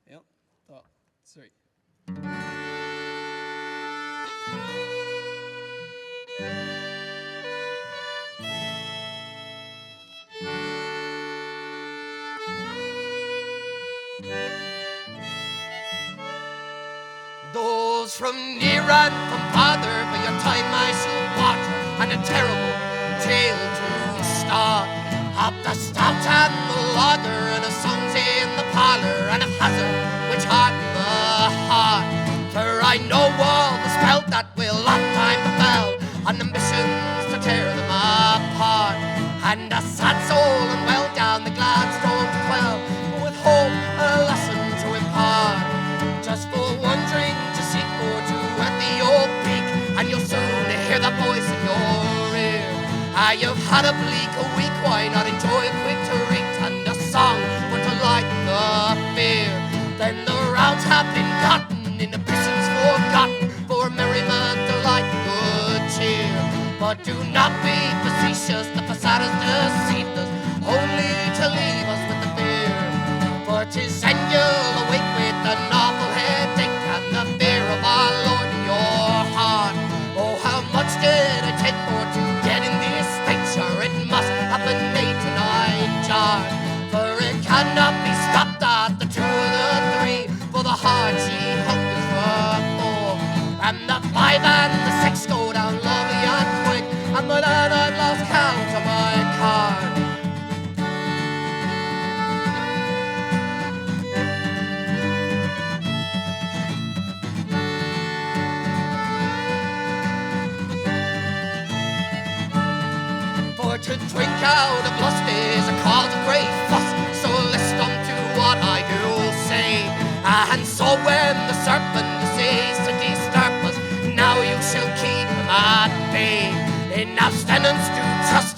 1, 2, 3. Those from near and from farther, for your time I shall watch, and a terrible tale to start. Of the stout and the lager, and the songs in the parlour, and of hazard which harden the heart. For I know all the spell that will oft time befell, and ambitions to tear them apart. And a sad soul and well down the Gladstone to quell, with hope a lesson to impart. Just for wandering to seek for to at the old peak, and you'll soon hear the voice in your ear. You've had a bleak a week, why not enjoy a quick to read and a song for to light the fear? Then the rounds have been gotten, inhibitions forgotten, for merriment, delight, good cheer. But do not be facetious, the facade has deceived us, only to leave us with the fear. For 'tis then you'll awake with an awful headache and the fear of our Lord in your heart. Oh, how much did I take for to get in this state? Sure, it must have been 8 to 9 jars. For it cannot be stopped at the 2 or the 3, for the heart she hungers for 4. And the 5 and the 6 go down lovely and quick, and by then I've lost count of my card. To drink out of lust is a cause of great fuss, so list unto what I do say. And so when the serpent says to disturb us, now you shall keep him at bay. In abstinence to trust